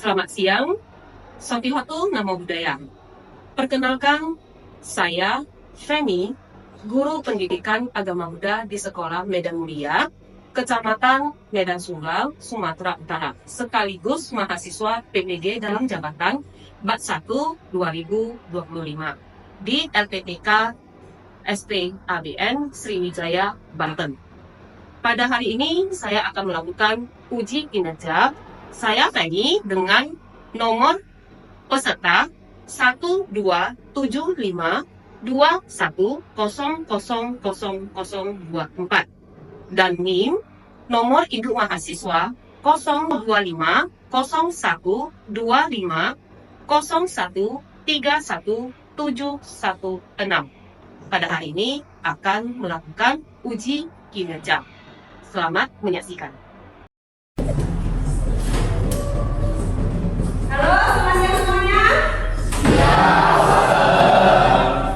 Selamat siang, Sotihotu Namo Buddhaya. Perkenalkan, saya Femi, guru pendidikan agama Buddha di Sekolah Medan Mulia, Kecamatan Medan Sunggal, Sumatera Utara, sekaligus mahasiswa PPG dalam jabatan Bat 1 2025 di LPPK SPABN Sriwijaya, Banten. Pada hari ini saya akan melakukan uji kinerja saya Femi dengan nomor peserta 127521000024 dan NIM nomor induk mahasiswa 0250125013176. Pada hari ini akan melakukan uji kinerja. Selamat menyaksikan. Halo, selamat siang semuanya.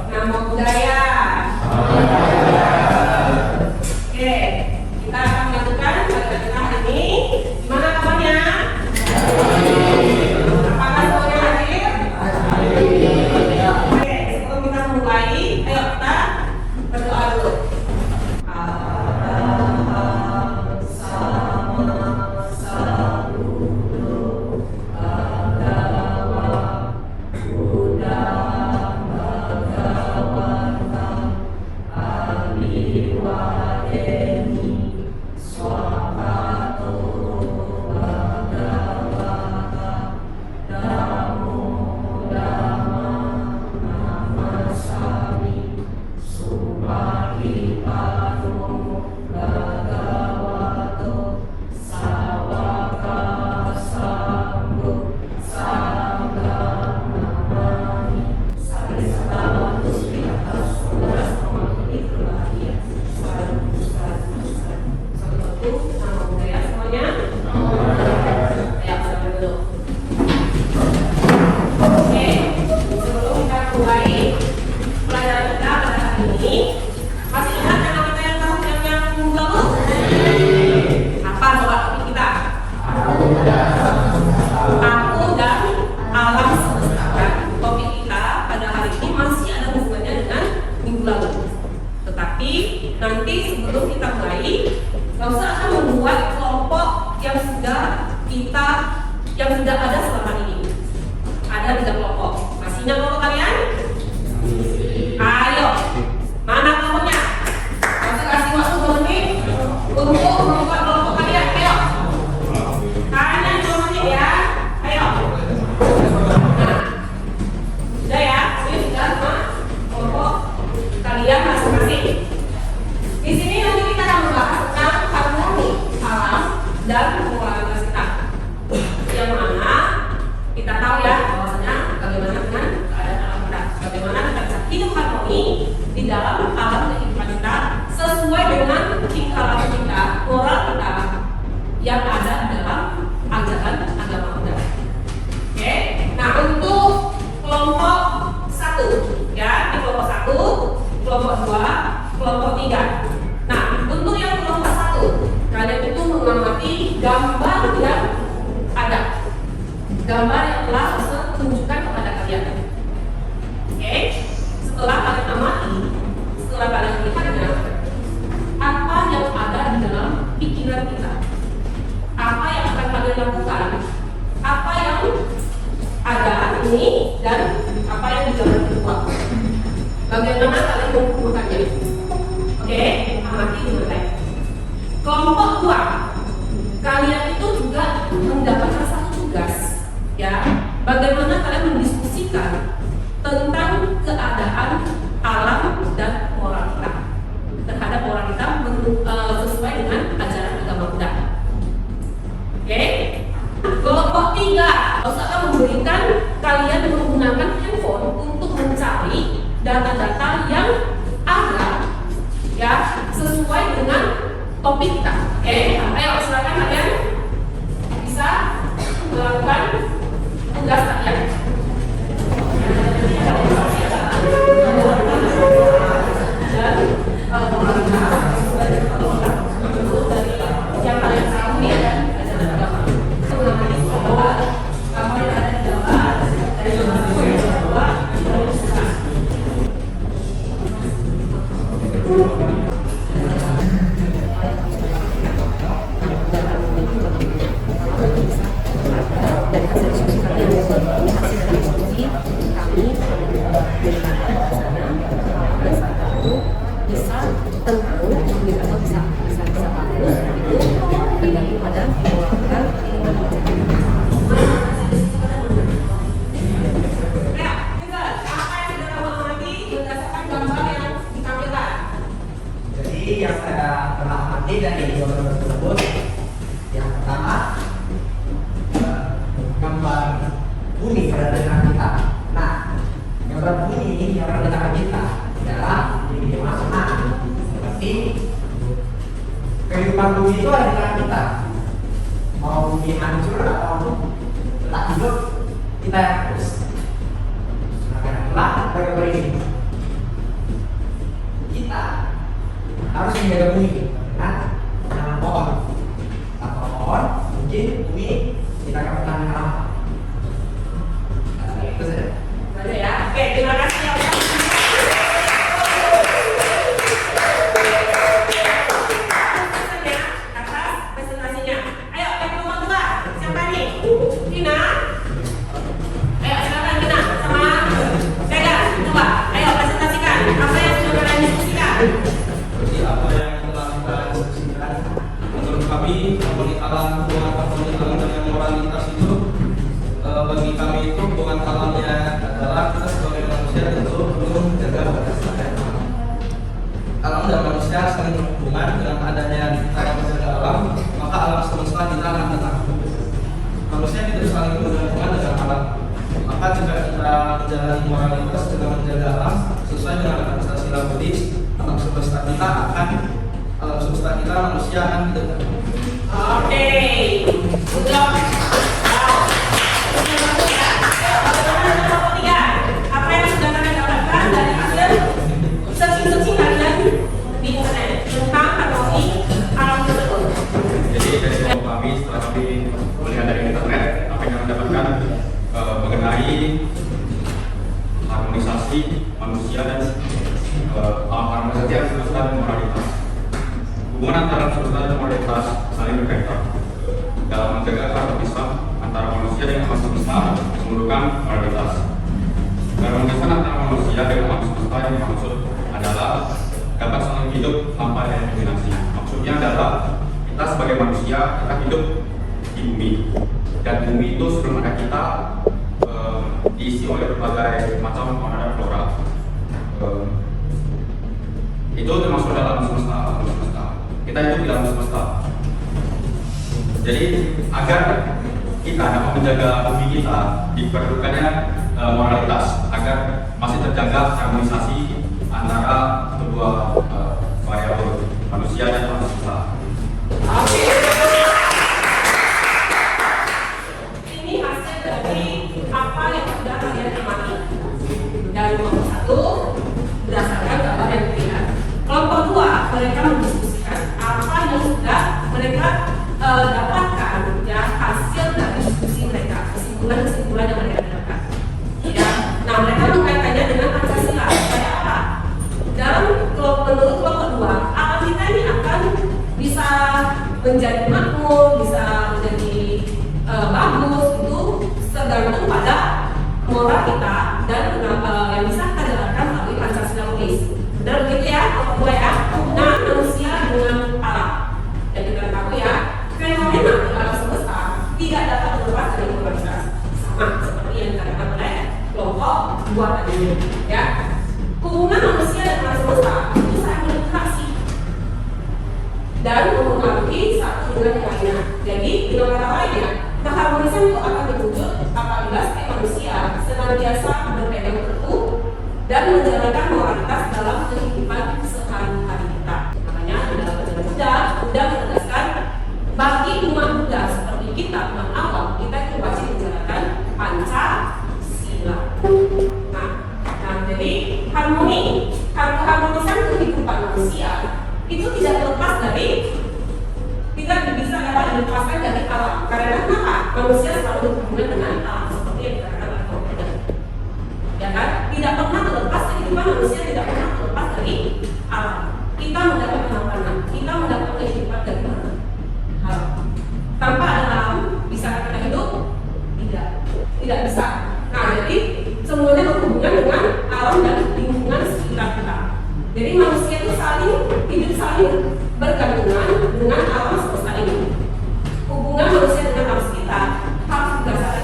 Namo Buddhaya. Oke, kita akan melakukan pelajaran hari ini. Gimana kabarnya? Apakah semuanya hadir? Oke, sebelum kita mulai, ayo kita berdoa dulu. Nanti sebelum kita mulai, Gausa akan membuat kelompok yang sudah ada selama ini. Ada 3 kelompok. Masih ingat kelompok kalian? Ayo, mana kelompoknya? Gausa kasih waktu 2 menit untuk membuat kelompok kalian. Ayo, kalian 2 menit ya. Ayo. Nah, sudah ya, ini sudah sama kelompok kalian masing-masing. Di sini nanti kita akan membahas tentang harmoni alam dan pengelolaan kita. Yang mana kita tahu ya bahwasanya bagaimana dengan keadaan alam kita, bagaimana kita bisa hidup harmoni di dalam alam kehidupan kita sesuai dengan tingkah laku kita, moral kita yang ada dalam ajaran agama Buddha. Oke, nah untuk kelompok 1 ya, ini kelompok 1, kelompok 2, kelompok 3. Nah, untuk yang kelompok 1, kalian itu mengamati gambar yang ada, gambar yang telah saya tunjukkan kepada kalian. Oke, setelah kalian amati, setelah kalian lihatnya, apa yang ada di dalam pikiran kita, apa yang akan kalian lakukan, apa yang ada ini dan apa yang di dalam kedua, bagaimana kalian mengumpulkannya. Oke, amati dulu baik. Kelompok 2, kalian itu juga mendapatkan satu tugas, ya. Bagaimana kalian mendiskusikan tentang keadaan alam dan moral kita terhadap moral kita sesuai dengan ajaran agama Buddha. Oke. Kelompok 3, saya akan memberikan kalian menggunakan handphone untuk mencari data-data yang ada ya sesuai dengan topik kita. Oke, ayo silakan kalian bisa melakukan tugas kalian. Dan yang kalian tahu ya, kehidupan bumi itu ada di tangan kita. Mau bumi hancur atau tak hidup, kita yang terus. Maka itulah bagaimana ini. Kita harus menjaga bumi dengan menanam pohon. Tanpa pohon, mungkin bumi kita akan bertahan lama. Itu saja. Ada ya. Oke, terima kasih ya. Atas presentasinya. Ayo, yang nomor 2. Siapa nih? Tina. Ayo, silakan Tina sama Vega. Coba, ayo presentasikan apa yang sudah kalian diskusikan. Jadi apa yang telah kita diskusikan menurut kami harmoni alam, hubungan harmoni alam dengan moralitas itu bagi kami itu hubungan alamnya adalah kita sebagai manusia tentu perlu menjaga kebersihan alam dan manusia saling berhubungan. Dengan adanya cara menjaga alam, maka alam semesta kita akan tenang. Manusia tidak saling berhubungan dengan alam, maka jika kita menjalani moralitas dengan menjaga alam sesuai dengan Pancasila Buddhis, alam semesta kita manusia akan hidup. Oke. Udah. Apa yang sudah kalian dapatkan dari hasil searching kalian di internet tentang harmoni alam tersebut? Jadi dari kelompok kami setelah kami melihat dari internet apa yang kami dapatkan mengenai harmonisasi manusia dan harmonisasi semesta dan moralitas. Hubungan antara semesta dan moralitas saling berkaitan dalam menjaga harmonisasi antara manusia dengan alam semesta memerlukan moralitas. Harmonisasi antara manusia dengan alam semesta yang dimaksud adalah dapat saling hidup tanpa diskriminasi. Maksudnya adalah kita sebagai manusia kita hidup di bumi dan bumi itu sebelum ada kita diisi oleh berbagai macam fauna dan flora. Itu termasuk dalam semesta. Kita hidup di dalam semesta. Jadi agar kita dapat menjaga bumi kita diperlukannya moralitas agar masih terjaga harmonisasi antara kedua variabel manusia dan alam semesta. Oke. Ini hasil dari apa yang sudah kalian amati. Dari kelompok 1 berdasarkan gambar yang dilihat. Kelompok 2 mereka mendiskusikan apa yang sudah mereka dapatkan ya hasil dari diskusi mereka, kesimpulan yang mereka dapatkan. Ya, nah mereka mengkaitkannya dengan Pancasila. Kayak apa? Dalam menurut kelompok 2, alam kita ini akan bisa menjadi makmur, bisa menjadi bagus itu tergantung pada moral kita dan yang bisa kita jalankan melalui Pancasila Buddhis. Benar begitu ya, kelompok 2 ya. Nah, manusia dengan alam. Dan kita tahu ya, fenomena di alam semesta tidak dapat terlepas dari moralitas. Sama seperti yang dikatakan oleh kelompok 2 tadi. Ya, hubungan manusia dan alam semesta itu sangat berinteraksi dan mempengaruhi satu dengan yang lainnya. Jadi dengan kata lainnya, keharmonisan itu akan terwujud apabila setiap manusia senantiasa berpegang teguh dan menjalankan moralitas dalam kehidupan sehari-hari kita. Makanya dalam ajaran Buddha menegaskan bagi umat Buddha seperti kita umat awam, kita itu wajib menjalankan Pancasila. Nah, jadi harmonisan kehidupan manusia itu tidak terlepas dari, tidak bisa dapat dilepaskan dari alam. Karena kenapa? Manusia selalu berhubungan dengan alam seperti yang dikatakan oleh Buddha. Ya kan? Tidak pernah terlepas, kehidupan manusia tidak pernah terlepas dari alam. Kita mendapat makanan, kita mendapat kehidupan dari mana? Alam. Tanpa ada alam, bisa kita hidup? Tidak bisa. Nah, jadi semuanya berhubungan dengan alam dan lingkungan sekitar kita. Jadi manusia itu saling bergantungan dengan alam semesta ini. Hubungan manusia dengan alam sekitar harus berdasarkan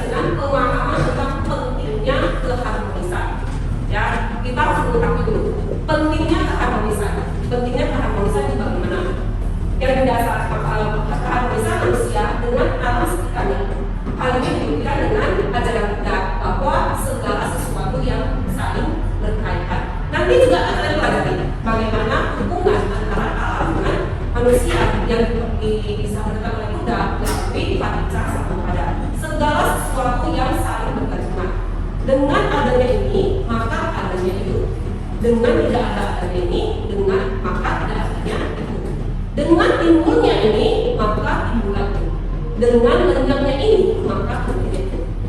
Dengan rendangnya ini, maka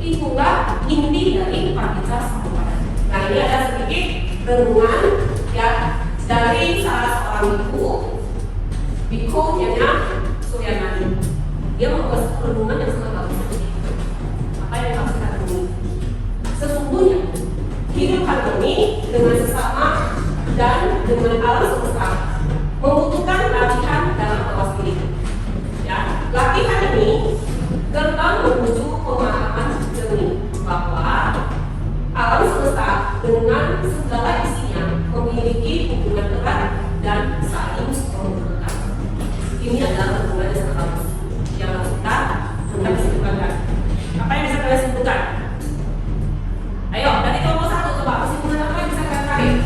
itulah inti dari partitas kehidupan. Nah, ini ada sedikit renungan ya dari salah seorang biku namanya Suryamani. Dia membuat renungan yang sangat bagus. Apa yang harus kita renungi? Sesungguhnya hidup harmoni dengan sesama dan dengan alam semesta membutuhkan latihan dalam awas diri. Ya, latihan ini gerbang menuju pemahaman jernih bahwa alam semesta dengan segala isinya memiliki hubungan erat dan saling menguntungkan. Ini adalah hubungan yang sangat bagus yang kita hendak simpulkan. Apa yang bisa kalian simpulkan? Ayo, dari kelompok 1 coba kesimpulan apa yang bisa kalian tarik?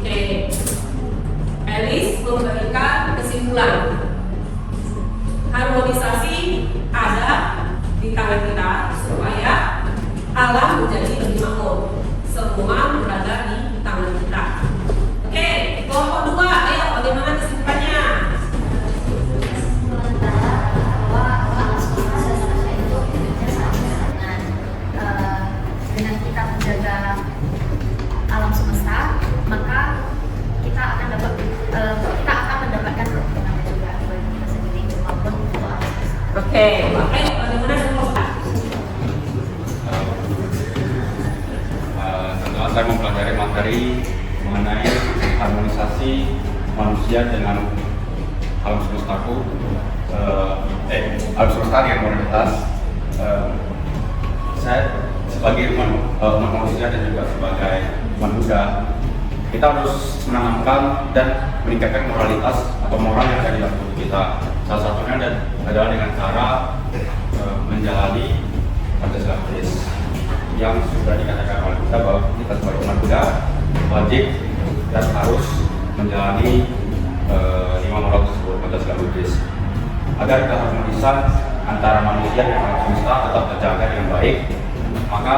Oke, Elis memberikan kesimpulan. Harmonisasi ada di tangan kita supaya alam menjadi lebih makmur. Semua berada di tangan kita. Oke, kelompok 2, ayo bagaimana kesimpulannya? Dengan kita menjaga alam semesta, maka kita akan mendapatkan keuntungan juga bagi kita sendiri maupun untuk alam semesta. Oke, ayo bagaimana kelompok? Setelah saya mempelajari materi mengenai harmonisasi manusia dengan alam semestaku, alam semesta dengan moralitas, saya sebagai umat manusia dan juga sebagai manusia, kita harus menanamkan dan meningkatkan moralitas atau moral yang ada di dalam tubuh kita. Salah satunya adalah dengan cara menjalani Pancasila yang sudah dikatakan oleh kita bahwa kita sebagai umat Buddha wajib dan harus menjalani 5 moral tersebut Pancasila Buddhis agar keharmonisan antara manusia dan alam semesta tetap terjaga dengan baik. Maka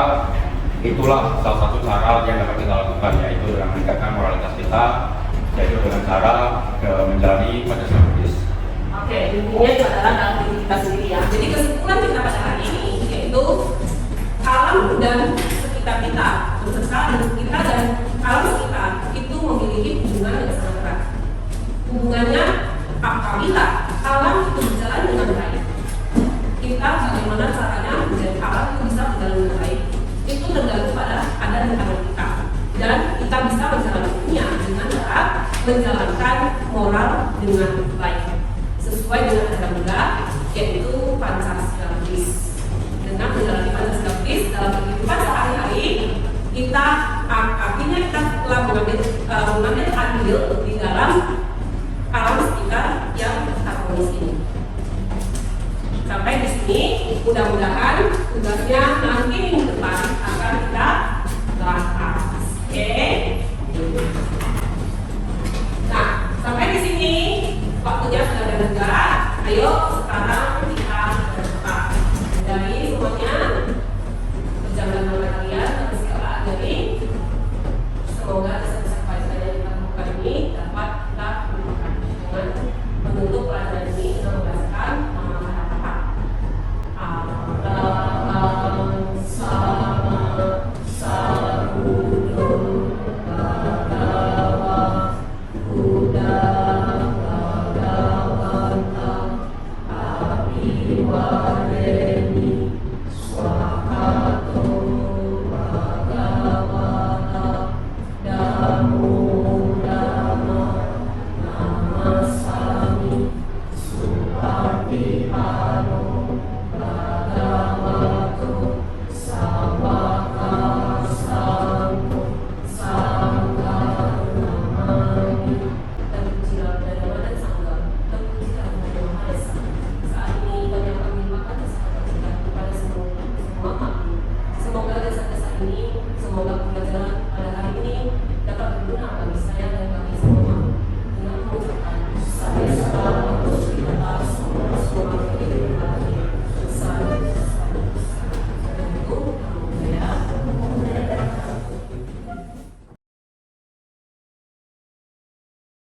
itulah salah satu cara yang dapat kita lakukan, yaitu dengan meningkatkan moralitas kita, yaitu dengan cara menjalani Pancasila Buddhis. Oke, intinya itu adalah dalam diri kita sendiri ya. Jadi kesimpulan kita pada hari ini yaitu alam dan sekitar kita, beserta dengan kita dan alam sekitar itu memiliki hubungan yang sangat erat. Hubungannya apabila alam itu berjalan dengan baik, kita bagaimana caranya menjadi alam itu bisa berjalan dengan baik, itu tergantung pada ada di tangan kita. Dan kita bisa menjalankannya dengan cara menjalankan moral dengan baik sesuai dengan ajaran Buddha, yaitu Pancasila Buddhis. Dengan menjalani Pancasila Buddhis dalam kehidupan sehari-hari, kita artinya kita telah mengambil andil di dalam alam sekitar yang harmonis ini. Sampai di sini, mudah-mudahan tugasnya nanti minggu depan